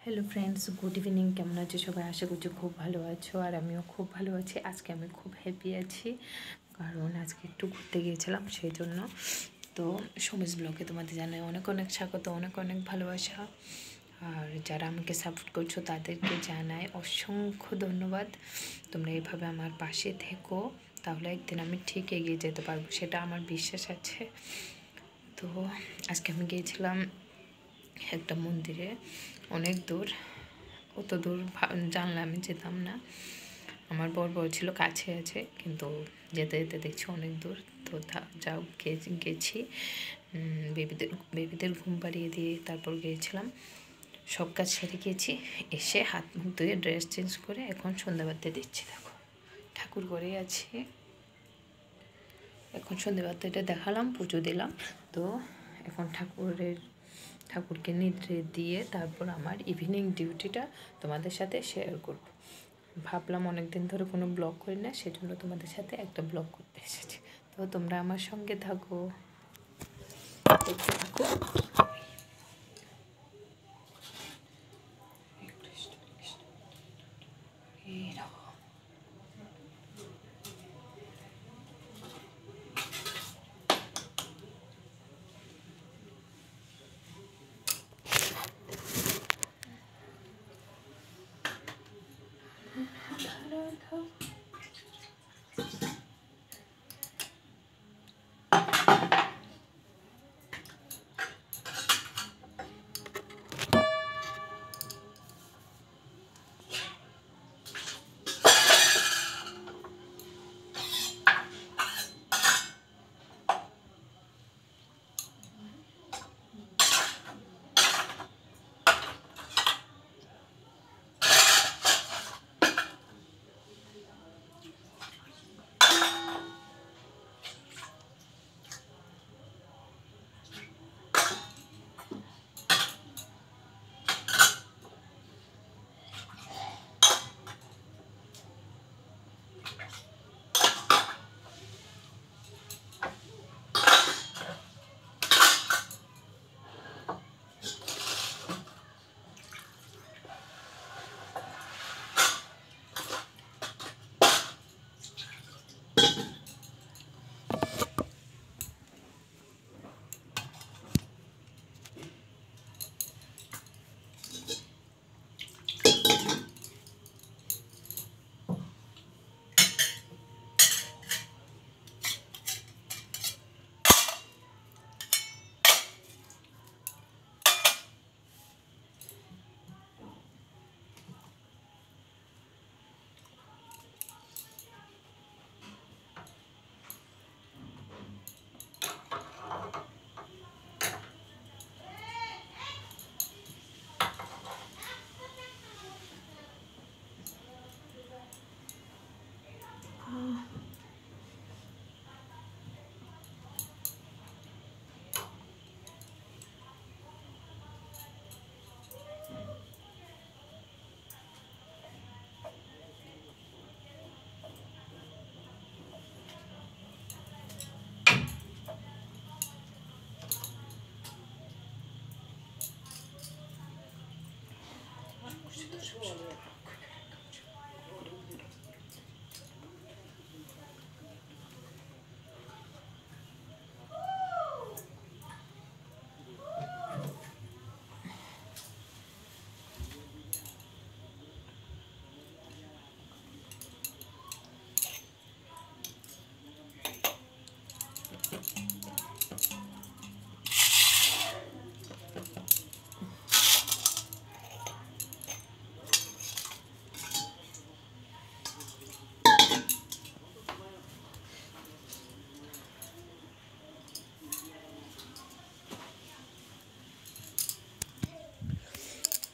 Hello friends, good evening. কেমন আছো সবাই? আশা করছি খুব ভালো আছো, আর আমিও খুব ভালো আছি। আজকে আমি খুব হ্যাপি আছি, কারণ আজকে একটু ঘুরতে গিয়েছিলাম, সেই জন্য। তো সমস ব্লগে তোমাদের জানাই অনেক অনেক স্বাগত, অনেক অনেক ভালোবাসা। আর যারা আমাকে সাপোর্ট করছো তাদেরকে জানাই অসংখ্য ধন্যবাদ। তোমরা এইভাবে আমার পাশে থেকো, তাহলে একদিন আমি ঠিক এগিয়ে যেতে পারবো, সেটা আমার বিশ্বাস আছে। তো আজকে আমি গিয়েছিলাম একটা মন্দিরে, অনেক দূর, অত দূর জানলে আমি যেতাম না। আমার বর বলছিল কাছে আছে, কিন্তু যেতে যেতে দেখছি অনেক দূর। তো যাও গেছি, বেবিদের ঘুম পাড়িয়ে দিয়ে তারপর গিয়েছিলাম। সব কাজ সেরে গিয়েছি, এসে হাত মুখ ধুয়ে ড্রেস চেঞ্জ করে এখন সন্ধ্যাবাতি দিচ্ছি। দেখো, ঠাকুর ঘরে আছি, এখন সন্ধ্যাবাতিটা দেখালাম, পুজো দিলাম। তো এখন ঠাকুরকে নিদ্রে দিয়ে তারপর আমার ইভিনিং ডিউটিটা তোমাদের সাথে শেয়ার করব। ভাবলাম অনেক দিন ধরে কোনো ব্লগ করি না, সেজন্য তোমাদের সাথে একটা ব্লগ করতে এসেছি। তো তোমরা আমার সঙ্গে থাকো, দেখতে থাকো।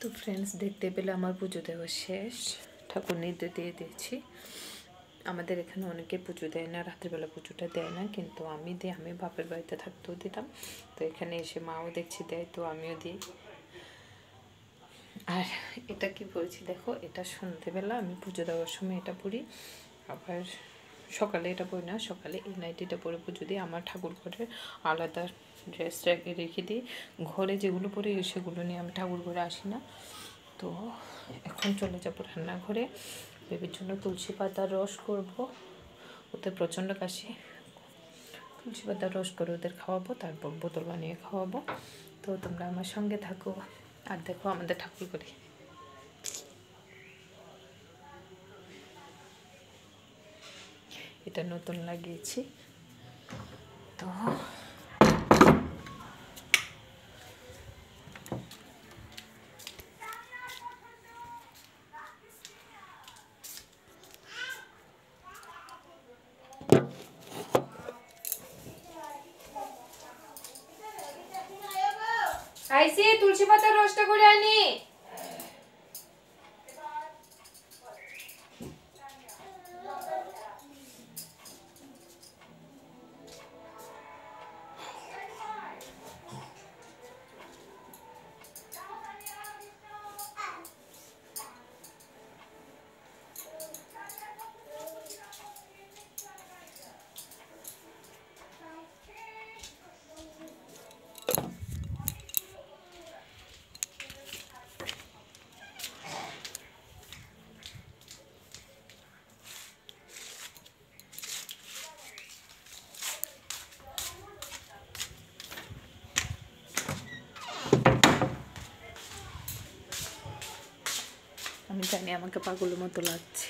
তো ফ্রেন্ডস, দেখতে পেলে আমার পুজো দেওয়া শেষ, ঠাকুর নিদ্রা দিয়ে দিয়েছি। আমাদের এখানে অনেকে পুজো দেয় না, রাত্রিবেলা পুজোটা দেয় না, কিন্তু আমি দিই। আমি বাপের বাড়িতে থাকতেও দিতাম, তো এখানে এসে মাও দেখছি দেয়, তো আমিও দিই। আর এটা কি পড়েছি দেখো, এটা সন্ধ্যেবেলা আমি পুজো দেওয়ার সময় এটা পড়ি, আবার সকালে এটা পড়ি না, সকালে এই নাইটিটা পরে পুজো দিই। আমার ঠাকুর ঘরে আলাদা ড্রেস রেখে দিই, ঘরে যেগুলো পরি সেগুলো নিয়ে আমি ঠাকুর ঘরে আসি না। তো এখন চলে যাব রান্নাঘরে, বেবির জন্য তুলসী পাতার রস করব, ওদের প্রচণ্ড কাশি, তুলসী পাতার রস করে ওদের খাওয়াবো, তারপর বোতল বানিয়ে খাওয়াবো। তো তোমরা আমার সঙ্গে থাকো আর দেখো আমাদের ঠাকুর বাড়ি। এটা নতুন লাগিয়েছি। তো আইসি তুলসী পাতার রসটা করে আনি। আমি জানি আমাকে পাগলের মতো লাগছে।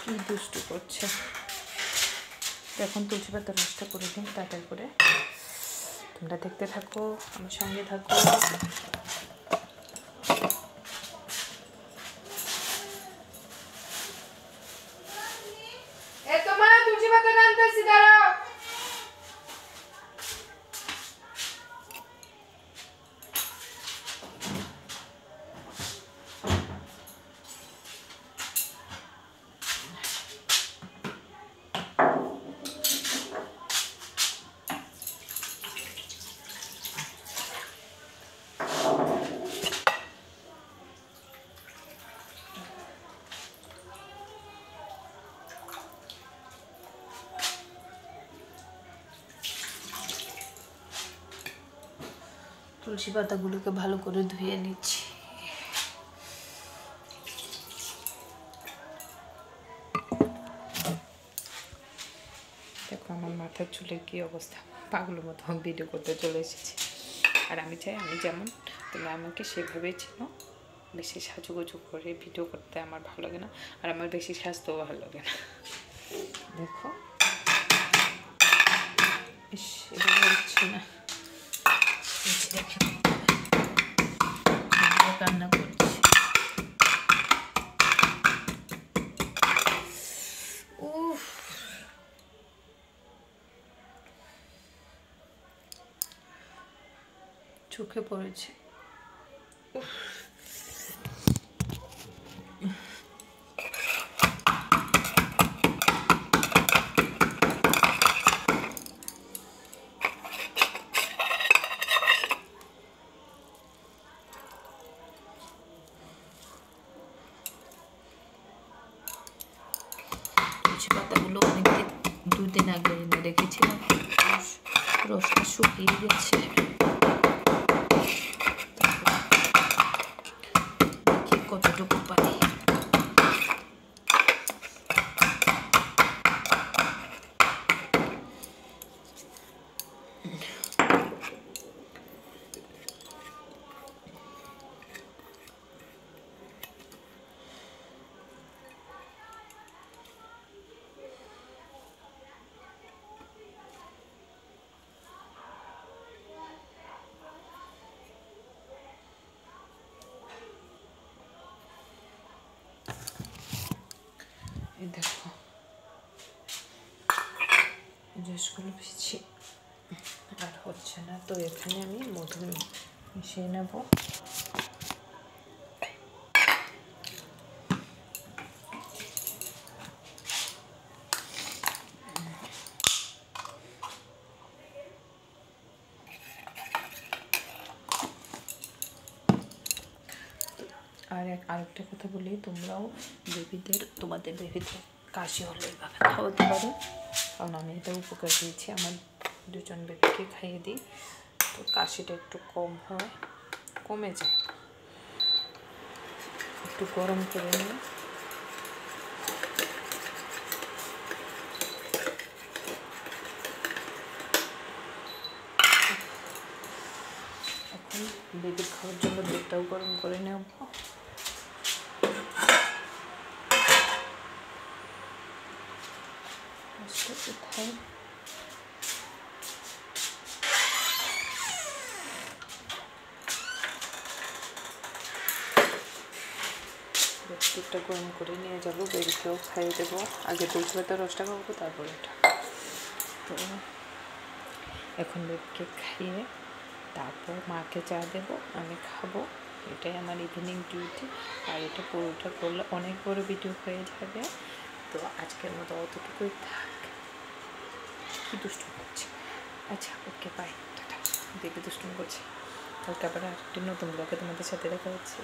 কি দুষ্টু করছে। এখন তুলসী পাতার রসটা করে দিন তাড়াতাড়ি করে। তোমরা দেখতে থাকো, আমার সঙ্গে থাকো। তোমার তুলসী পাতা আনতেছি, দাঁড়াও। তুলসী পাতাগুলোকে ভালো করে ধুয়ে নিচ্ছি। দেখো আমার মাথার চুলের কি অবস্থা, পাগলের মতো ভিডিও করতে চলে এসেছি। আর আমি চাই আমি যেমন তোমরা আমাকে সেভাবেই ছিল। বেশি সাজুগুজু করে ভিডিও করতে আমার ভালো লাগে না, আর আমার বেশি স্বাস্থ্যও ভালো লাগে না। দেখো বেশ এভাবে হচ্ছে না, রান্না করছি। উফ, চোখে পড়েছে। তুলসী পাতাগুলো অনেকদিন 2 দিন আগে এনে রেখেছিলাম, রসটা শুকিয়ে গেছে। দেখি কতটুকু পাই। এই দেখো রসগুলো পিছি আর হচ্ছে না, তো এখানে আমি মধু মিশিয়ে নেব। আর আরেকটা কথা বলি, তোমরাও তোমাদের বেবিদের কাশি হলে এইভাবে খাওয়াতে পারো, কারণ আমি এটা উপকার পেয়েছি, আমার 2জন বেবিকে খাইয়ে দিই। তো কাশিটা একটু কম হয়, কমে যায়। একটু গরম করে নিয়ে এখন বেবির খাওয়ার জন্য দুধটাও গরম করে নেব। কোথায় দুধটা গরম করে নিয়ে যাবো, বেবিকেও খাইয়ে দেবো। আগে তুলসী পাতার রসটা খাবো, তারপরে এটা। তো এখন বেবিকে খাইয়ে তারপর মাকে চা দেবো, আমি খাবো। এটাই আমার ইভিনিং ডিউটি। আর এটা পুরোটা করলে অনেক বড় ভিডিও হয়ে যাবে, তো আজকের মতো অতটুকুই থাক। কি দুষ্টু করছে। আচ্ছা, ওকে, বাই, টাটা। বেবি দুষ্টুমি করছে। কালকে আবার আরেকটি নতুন ব্লগে তোমাদের সাথে দেখা হচ্ছে।